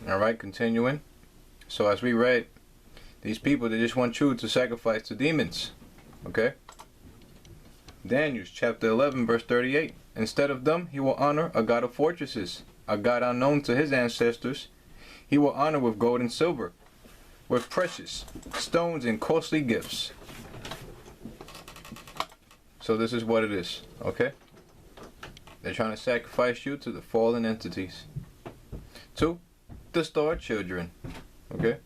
Alright, continuing. So as we read, these people, they just want you to sacrifice to demons. Okay? Daniel chapter 11 verse 38. Instead of them, he will honor a god of fortresses, a god unknown to his ancestors. He will honor with gold and silver, with precious stones and costly gifts. So this is what it is, okay? They're trying to sacrifice you to the fallen entities. 2, the star children, okay?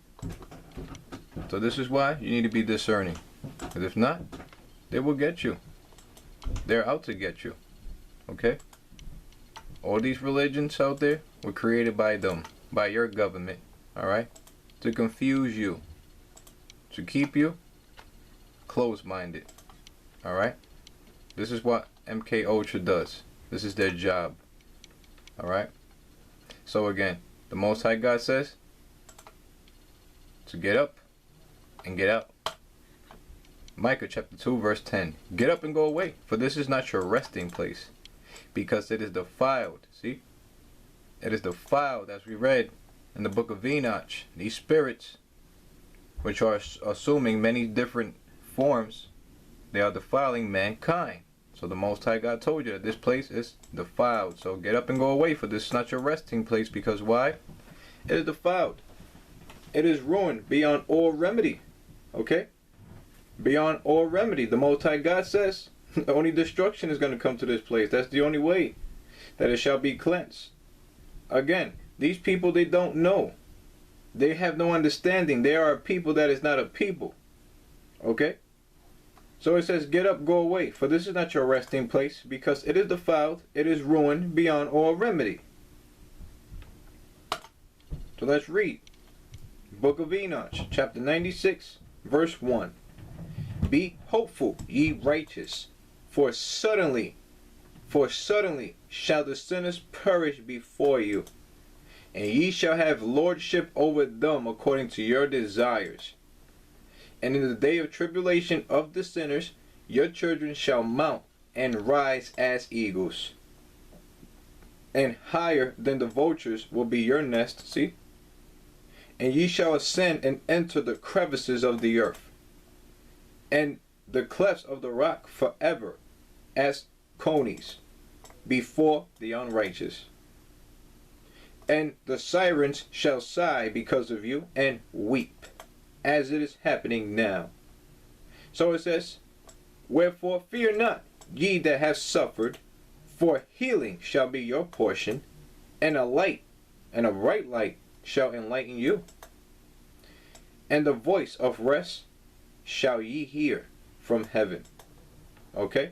So this is why you need to be discerning. Because if not, they will get you. They're out to get you, okay? All these religions out there were created by them, by your government, alright? To confuse you, to keep you closed-minded, alright? This is what MK Ultra does. This is their job, alright? So again, the Most High God says to get up and get out. Micah chapter 2 verse 10. Get up and go away, for this is not your resting place, because it is defiled. See? It is defiled, as we read in the book of Enoch. These spirits, which are assuming many different forms, they are defiling mankind. So the Most High God told you that this place is defiled. So get up and go away, for this is not your resting place, because why? It is defiled. It is ruined beyond all remedy. Okay? Beyond all remedy. The Most High God says only destruction is going to come to this place. That's the only way that it shall be cleansed. Again, these people, they don't know. They have no understanding. They are a people that is not a people. Okay? So it says, get up, go away, for this is not your resting place, because it is defiled, it is ruined beyond all remedy. So let's read. Book of Enoch, chapter 96, verse 1. Be hopeful, ye righteous, for suddenly shall the sinners perish before you, and ye shall have lordship over them according to your desires. And in the day of tribulation of the sinners, your children shall mount and rise as eagles. And higher than the vultures will be your nest, see? And ye shall ascend and enter the crevices of the earth, and the clefts of the rock forever, as conies before the unrighteous. And the sirens shall sigh because of you, and weep, as it is happening now. So it says, wherefore fear not, ye that have suffered, for healing shall be your portion, and a light, and a bright light shall enlighten you. And the voice of rest shall ye hear from heaven. Okay?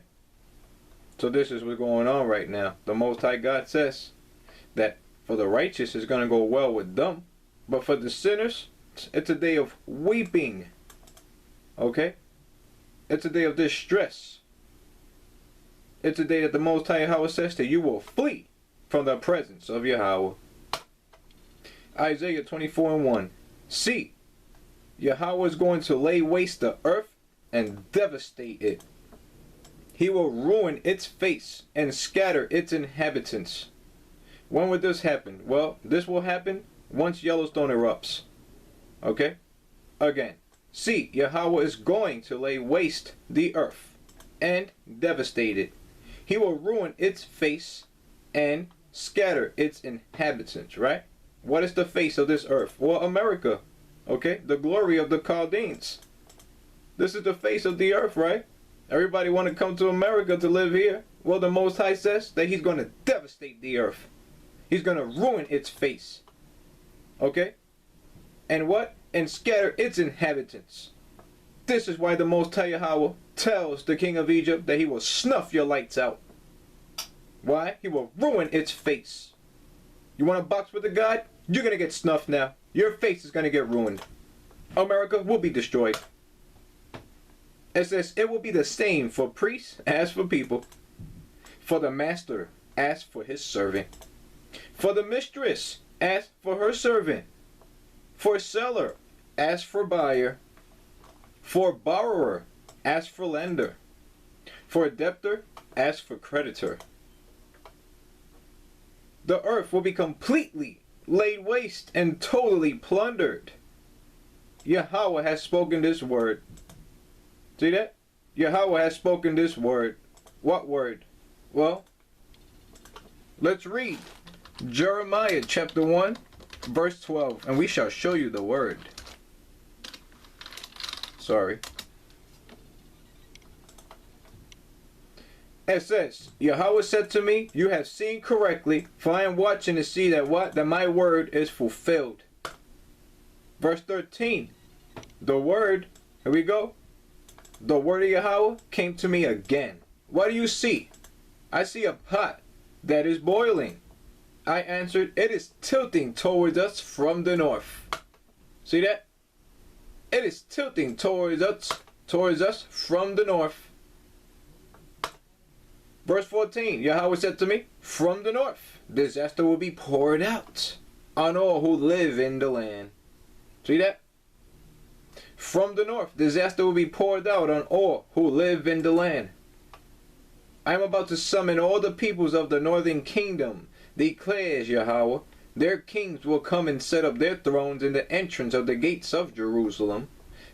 So this is what's going on right now. The Most High God says that for the righteous is going to go well with them, but for the sinners, it's a day of weeping. Okay? It's a day of distress. It's a day that the Most High Yahawah says that you will flee from the presence of Yahawah. Isaiah 24:1. See, Yahawah is going to lay waste the earth and devastate it. He will ruin its face and scatter its inhabitants. When would this happen? Well, this will happen once Yellowstone erupts. Okay? Again, see, Yahawah is going to lay waste the earth and devastate it. He will ruin its face and scatter its inhabitants, right? What is the face of this earth? Well, America. Okay? The glory of the Chaldeans. This is the face of the earth, right? Everybody want to come to America to live here. Well, the Most High says that he's going to devastate the earth. He's going to ruin its face. Okay? And what? And scatter its inhabitants. This is why the Most High Yahawah tells the king of Egypt that he will snuff your lights out. Why? He will ruin its face. You want to box with a god? You're going to get snuffed now. Your face is going to get ruined. America will be destroyed. It says it will be the same for priests as for people, for the master as for his servant, for the mistress as for her servant, for seller as for buyer, for borrower as for lender, for debtor as for creditor. The earth will be completely laid waste and totally plundered. Yahawah has spoken this word. See that? Yahawah has spoken this word. What word? Well, let's read Jeremiah chapter 1, verse 12. And we shall show you the word. Sorry. It says, Yahawah said to me, you have seen correctly, for I am watching to see that what? That my word is fulfilled. Verse 13. The word, here we go. The word of Yahawah came to me again. What do you see? I see a pot that is boiling. I answered, it is tilting towards us from the north. See that? It is tilting towards us from the north. Verse 14, Yahawah said to me, from the north, disaster will be poured out on all who live in the land. See that? From the north, disaster will be poured out on all who live in the land. I am about to summon all the peoples of the northern kingdom, declares Yahawah. Their kings will come and set up their thrones in the entrance of the gates of Jerusalem.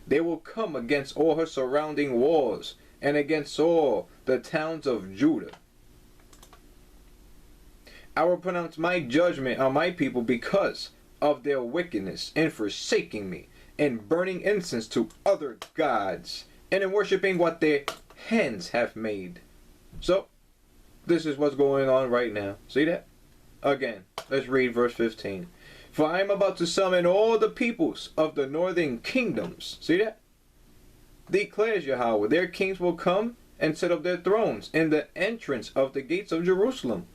They will come against all her surrounding walls and against all the towns of Judah. I will pronounce my judgment on my people because of their wickedness in forsaking me, and burning incense to other gods, and in worshiping what their hands have made. So, this is what's going on right now. See that? Again, let's read verse 15. For I am about to summon all the peoples of the northern kingdoms. See that? Declares Yahawah, their kings will come and set up their thrones in the entrance of the gates of Jerusalem.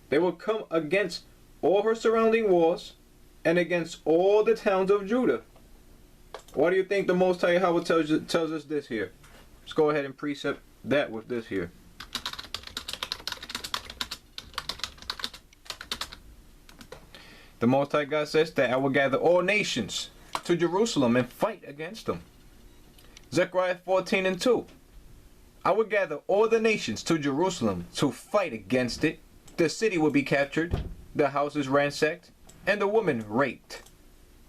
They will come against all her surrounding walls and against all the towns of Judah. Why do you think the Most High Yahawah tells us this here? Let's go ahead and precept that with this here. The Most High God says that I will gather all nations to Jerusalem and fight against them. Zechariah 14 and 2. I will gather all the nations to Jerusalem to fight against it. The city will be captured, the houses ransacked, and the woman raped.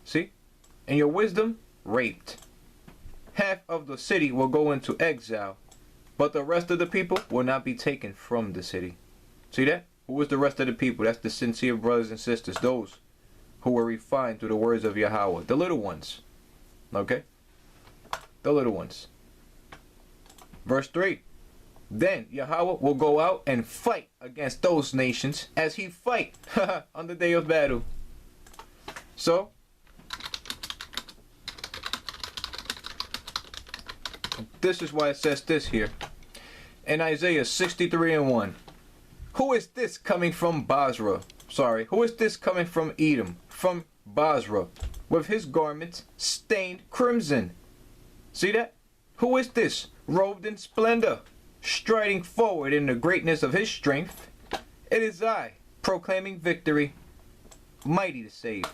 See? And your wisdom, raped. Half of the city will go into exile, but the rest of the people will not be taken from the city. See that? Who is the rest of the people? That's the sincere brothers and sisters, those who were refined through the words of Yahawah. The little ones. Okay? The little ones. Verse 3. Then Yahawah will go out and fight against those nations as he fight on the day of battle. So, this is why it says this here. In Isaiah 63 and 1. Who is this coming from Basra? Sorry, who is this coming from Edom? From Basra, with his garments stained crimson. See that? Who is this, robed in splendor, striding forward in the greatness of his strength? It is I, proclaiming victory, mighty to save.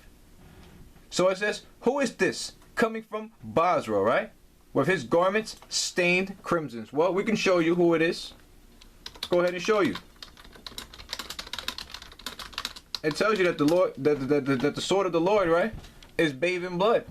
So it says, who is this coming from Basra, right? With his garments stained crimsons. Well, we can show you who it is. Go ahead and show you. It tells you that the Lord, that the sword of the Lord, right, is bathed in blood.